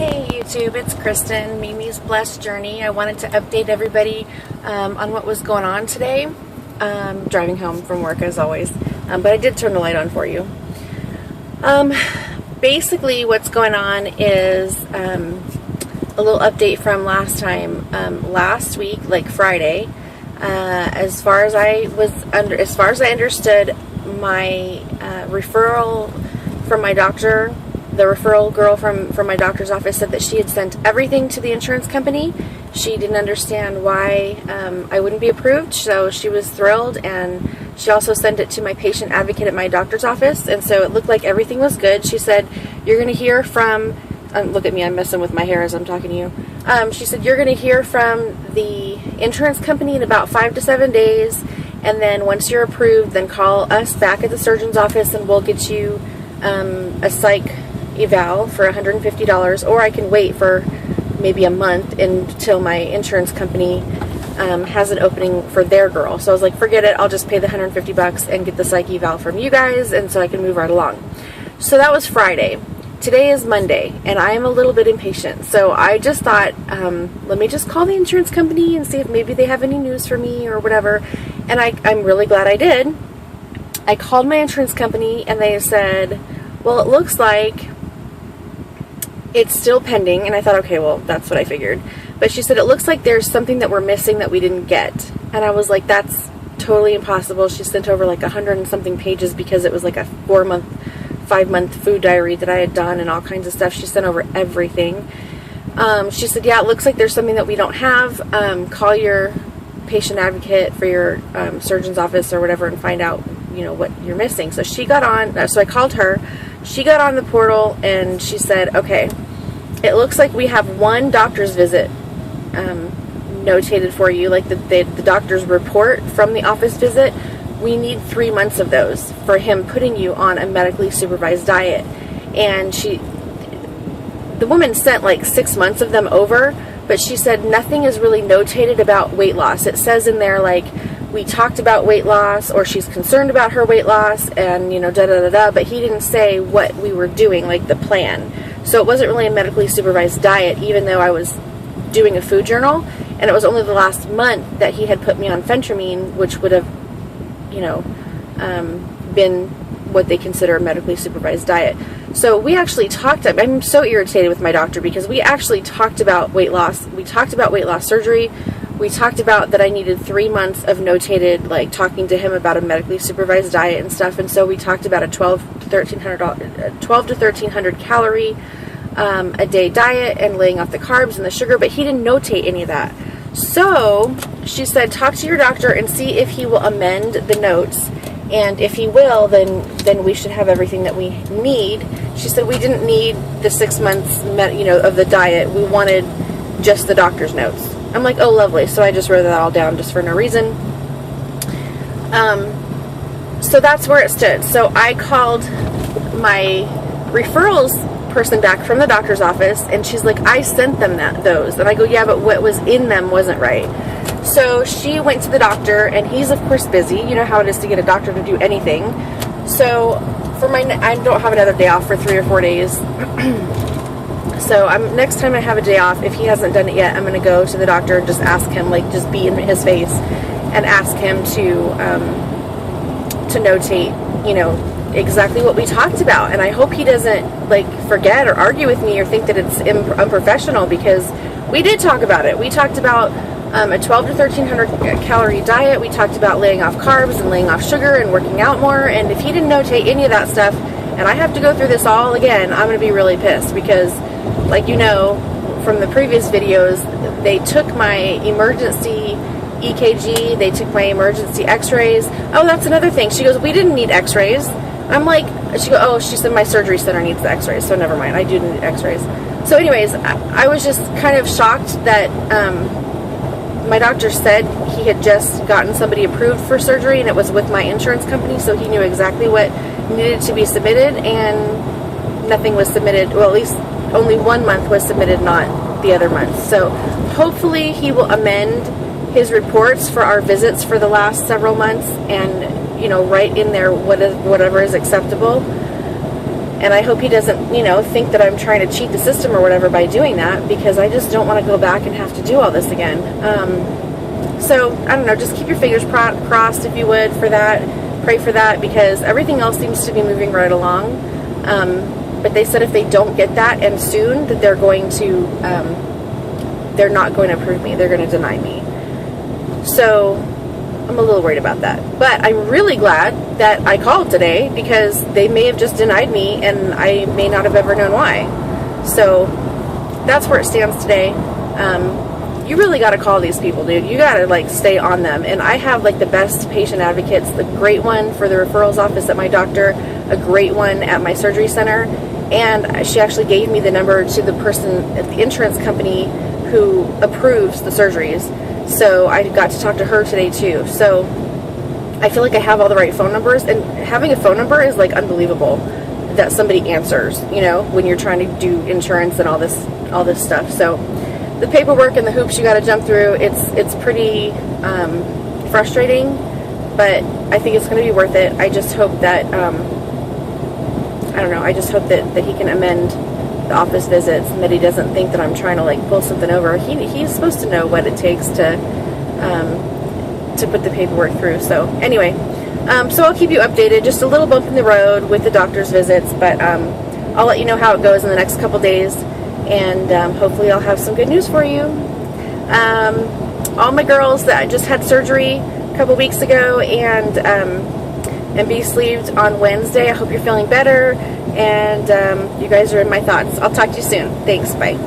Hey YouTube, it's Kristen, Mimi's Blessed Journey. I wanted to update everybody on what was going on today. Driving home from work as always, but I did turn the light on for you. Basically what's going on is a little update from last time. Last week, like Friday, as far as I understood, my referral from my doctor, the referral girl from my doctor's office said that she had sent everything to the insurance company. She didn't understand why I wouldn't be approved, so she was thrilled, and she also sent it to my patient advocate at my doctor's office, and so it looked like everything was good. She said, you're going to hear from, look at me, I'm messing with my hair as I'm talking to you. She said, you're going to hear from the insurance company in about 5 to 7 days, and then once you're approved, then call us back at the surgeon's office and we'll get you a psych eval for $150, or I can wait for maybe a month until my insurance company has an opening for their girl. So I was like, forget it, I'll just pay the $150 and get the psych eval from you guys, and so I can move right along. So that was Friday. Today is Monday, and I am a little bit impatient. So I just thought, let me just call the insurance company and see if maybe they have any news for me or whatever. And I'm really glad I did. I called my insurance company and they said, well, it looks like it's still pending. And I thought, okay, well, that's what I figured. But she said, it looks like there's something that we're missing that we didn't get. And I was like, that's totally impossible. She sent over like 100 and something pages because it was like a 5-month food diary that I had done and all kinds of stuff. She sent over everything. She said, yeah, it looks like there's something that we don't have. Call your patient advocate for your surgeon's office or whatever and find out, you know, what you're missing. So she got on, so I called her. She got on the portal and she said, okay, it looks like we have one doctor's visit notated for you, like the doctor's report from the office visit. We need 3 months of those for him putting you on a medically supervised diet. And the woman sent like 6 months of them over, but she said nothing is really notated about weight loss. It says in there like, we talked about weight loss, or she's concerned about her weight loss, and, you know, da-da-da-da, but he didn't say what we were doing, like the plan. So it wasn't really a medically supervised diet, even though I was doing a food journal, and it was only the last month that he had put me on phentermine, which would have, you know, been what they consider a medically supervised diet. So we actually talked, I'm so irritated with my doctor because we actually talked about weight loss. We talked about weight loss surgery. We talked about that I needed 3 months of notated, like talking to him about a medically supervised diet and stuff. And so we talked about a 12 to 1300 calorie a day diet and laying off the carbs and the sugar, but he didn't notate any of that. So she said, talk to your doctor and see if he will amend the notes. And if he will, then we should have everything that we need. She said we didn't need the 6 months, you know, of the diet. We wanted just the doctor's notes. I'm like, oh, lovely. So I just wrote that all down just for no reason. So that's where it stood. So I called my referrals person back from the doctor's office, and she's like, I sent them those. And I go, yeah, but what was in them wasn't right. So she went to the doctor, and he's of course busy. You know how it is to get a doctor to do anything. So I don't have another day off for 3 or 4 days. So next time I have a day off, if he hasn't done it yet, I'm going to go to the doctor and just ask him, like, just be in his face and ask him to notate, you know, exactly what we talked about. And I hope he doesn't, like, forget or argue with me or think that it's unprofessional, because we did talk about it. We talked about a 12 to 1300 calorie diet. We talked about laying off carbs and laying off sugar and working out more. And if he didn't notate any of that stuff, and I have to go through this all again, I'm going to be really pissed, because, like, you know, from the previous videos, they took my emergency EKG, they took my emergency x-rays. Oh, that's another thing. She goes, we didn't need x-rays. I'm like, she said my surgery center needs the x-rays, so never mind, I do need x-rays. So anyways, I was just kind of shocked that my doctor said he had just gotten somebody approved for surgery, and it was with my insurance company, so he knew exactly what needed to be submitted, and nothing was submitted. Well, at least only 1 month was submitted, not the other months. So hopefully he will amend his reports for our visits for the last several months, and, you know, write in there whatever is acceptable. And I hope he doesn't, you know, think that I'm trying to cheat the system or whatever by doing that, because I just don't want to go back and have to do all this again. So, I don't know, just keep your fingers crossed, if you would, for that. Pray for that, because everything else seems to be moving right along. But they said if they don't get that, and soon, that they're going to, they're not going to approve me. They're going to deny me. So, I'm a little worried about that. But I'm really glad that I called today, because they may have just denied me and I may not have ever known why. So that's where it stands today. You really got to call these people, dude. You got to like stay on them. And I have like the best patient advocates, the great one for the referrals office at my doctor, a great one at my surgery center, and she actually gave me the number to the person at the insurance company who approves the surgeries. So I got to talk to her today too. So I feel like I have all the right phone numbers, and having a phone number is like unbelievable that somebody answers, you know, when you're trying to do insurance and all this stuff. So the paperwork and the hoops you got to jump through, it's pretty frustrating, but I think it's going to be worth it. I just hope that I don't know, I just hope that he can amend the office visits, and that he doesn't think that I'm trying to like pull something over. He's supposed to know what it takes to put the paperwork through. So anyway, so I'll keep you updated. Just a little bump in the road with the doctor's visits, but I'll let you know how it goes in the next couple days, and hopefully I'll have some good news for you. All my girls that just had surgery a couple weeks ago and be-sleeved on Wednesday, I hope you're feeling better, and you guys are in my thoughts. I'll talk to you soon. Thanks. Bye.